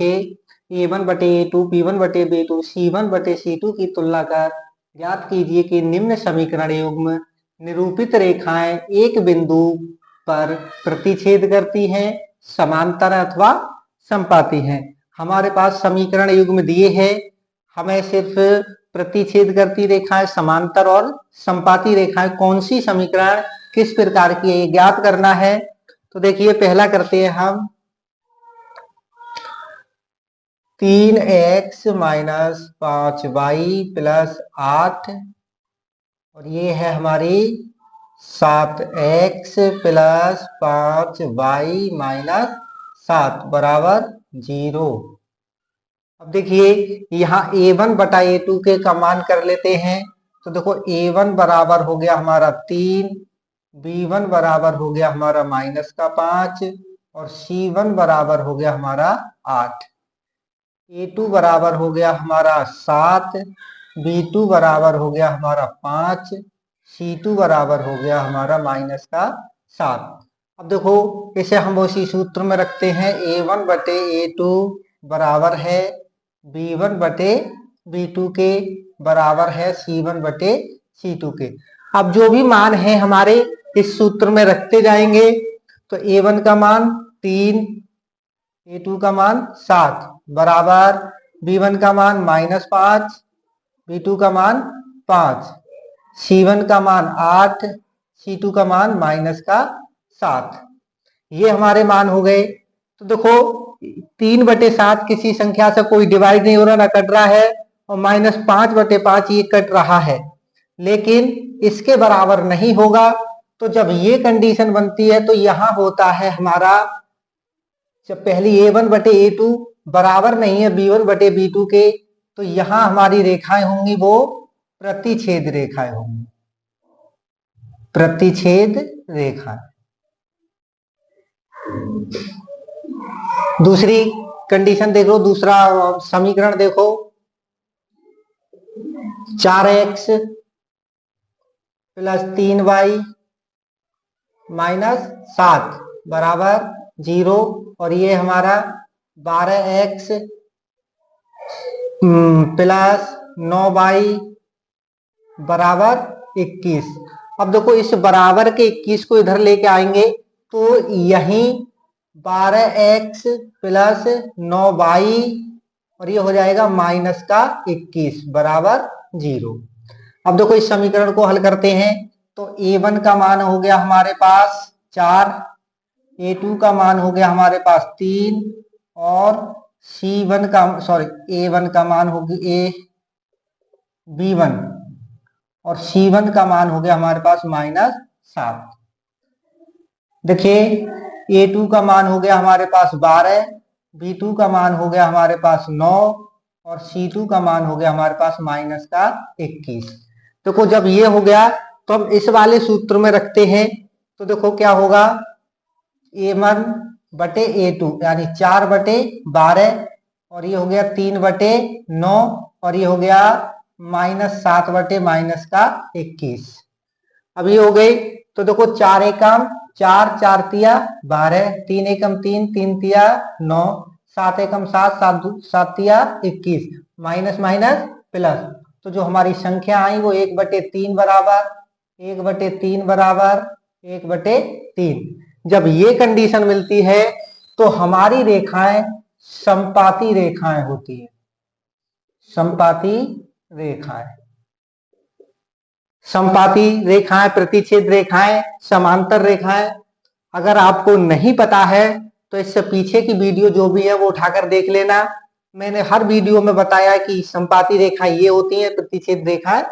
A1/A2 B1/B2 C1/C2 की तुलना कर ज्ञात कीजिए कि निम्न समीकरण युग्म निरूपित रेखाएं एक बिंदु पर प्रतिच्छेद करती हैं, समांतर अथवा समपाती हैं। हमारे पास समीकरण युग्म दिए हैं, हमें सिर्फ प्रतिच्छेद करती रेखाएं, समांतर और समपाती रेखाएं कौन सी समीकरण किस प्रकार की है ये ज्ञात करना है। तो देखिए पहला करते हैं हम 3x - 5y + 8 और ये है हमारी 7x + 5y - 7 बराबर 0। अब देखिए यहाँ A1/A2 के का मान कर लेते हैं। तो देखो A1 बराबर हो गया हमारा 3, B1 बराबर हो गया हमारा -5 और C1 बराबर हो गया हमारा 8। A2 बराबर हो गया हमारा 7, B2 बराबर हो गया हमारा 5, C2 बराबर हो गया हमारा -7। अब देखो इसे हम उसी सूत्र में रखते हैं। A1/A2 बराबर है B1/B2 के बराबर है C1/C2 के। अब जो भी मान है हमारे इस सूत्र में रखते जाएंगे। तो A1 का मान 3, A2 का मान 7 बराबर B1 का मान -5, B2 का मान 5, C1 का मान 8, C2 का मान -7। ये हमारे मान हो गए। तो देखो 3/7 किसी संख्या से कोई डिवाइड नहीं हो रहा, ना कट रहा है, और -5/5 ये कट रहा है, लेकिन इसके बराबर नहीं होगा। तो जब ये कंडीशन बनती है तो यहां होता है हमारा, जब पहली A1/A2 बराबर नहीं है B1/B2 के, तो यहां हमारी रेखाएं होंगी वो प्रतिच्छेद रेखाएं होंगी, प्रतिच्छेद रेखाएं। दूसरी कंडीशन देखो, दूसरा समीकरण देखो, 4x + 3y - 7 बराबर 0 और ये हमारा 12x + 9y बराबर 21। अब देखो इस बराबर के 21 को इधर लेके आएंगे तो यहीं 12x + 9y और ये हो जाएगा -21 बराबर 0। अब देखो इस समीकरण को हल करते हैं। तो A1 का मान हो गया हमारे पास 4, A2 का मान हो गया हमारे पास 3 और A1 का मान हो गया B1 और C1 का मान हो गया हमारे पास -7। देखिए A2 का मान हो गया हमारे पास 12, B2 का मान हो गया हमारे पास 9 और C2 का मान हो गया हमारे पास -21। देखो जब ये हो गया तो हम इस वाले सूत्र में रखते हैं। तो देखो क्या होगा, A1/A2 यानी 4/12 और ये हो गया 3/9 और ये हो गया -7/-21। अब ये हो गई। तो देखो 4 एकम 4, 4 तिया 12, 3 एकम 3, 3 तिया 9, 7 एकम 7, 7 तिया 21, माइनस माइनस प्लस। तो जो हमारी संख्या आई वो 1/3 बराबर 1/3 बराबर 1/3। जब ये कंडीशन मिलती है तो हमारी रेखाएं समपाती रेखाएं होती है, समपाती रेखाएं। समपाती रेखाएं, प्रतिच्छेद रेखाएं, समांतर रेखाएं। अगर आपको नहीं पता है तो इससे पीछे की वीडियो जो भी है वो उठाकर देख लेना। मैंने हर वीडियो में बताया कि समपाती रेखाएं ये होती हैं, प्रतिच्छेद रेखाएं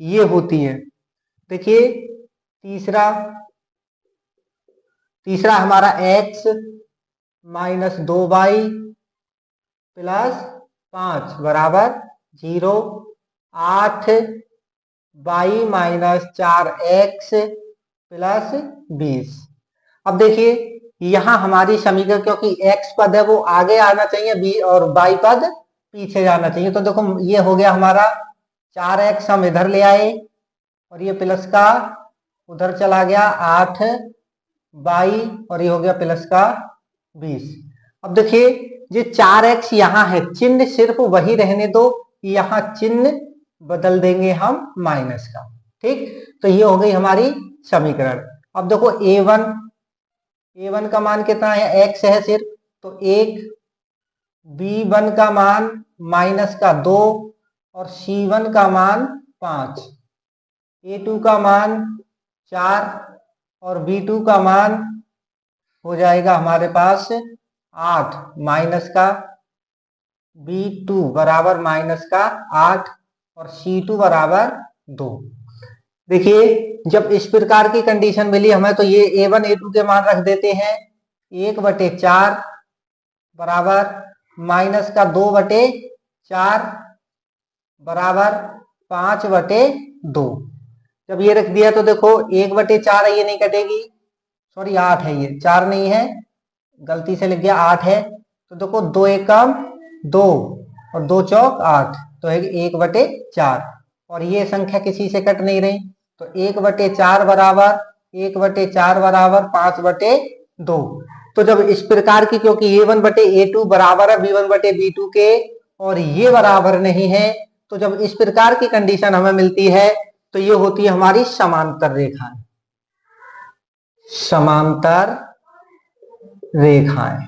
ये होती हैं। देखिए तीसरा हमारा x - 2y + 5 बराबर 0, 8y - 4x + 20। अब देखिए यहां हमारी समीकरण, क्योंकि x पद है वो आगे आना चाहिए और y पद पीछे जाना चाहिए। तो देखो ये हो गया हमारा 4x हम इधर ले आए और ये प्लस का उधर चला गया 8y और ये हो गया प्लस का 20। अब देखिए जो 4x यहाँ है चिन्ह सिर्फ वही रहने दो, यहाँ चिन्ह बदल देंगे हम माइनस का। ठीक, तो ये हो गई हमारी समीकरण। अब देखो a1 का मान कितना है, x है सिर्फ, तो 1, b1 का मान -2 और c1 का मान 5, a2 का मान 4 और b2 का मान हो जाएगा हमारे पास 8 b2 बराबर -8 और c2 बराबर 2। देखिए जब इस प्रकार की कंडीशन मिली हमें, तो ये a1 a2 के मान रख देते हैं, 1/4 बराबर -2/4 बराबर 5/2। जब ये रख दिया तो देखो 1/4 है, ये नहीं कटेगी, सॉरी 8 है, ये 4 नहीं है, गलती से लिख गया 8 है। तो देखो 2 एकम 2 और 2 चौक 8, तो है 1/4 और ये संख्या किसी से कट नहीं रही, तो 1/4 बराबर 5/2। तो जब इस प्रकार की, क्योंकि a1/a2 बराबर है b1/b2 के और ये बराबर नहीं है, तो जब इस प्रकार की कंडीशन हमें मिलती है तो ये होती है हमारी समांतर रेखाएं, समांतर रेखाएं।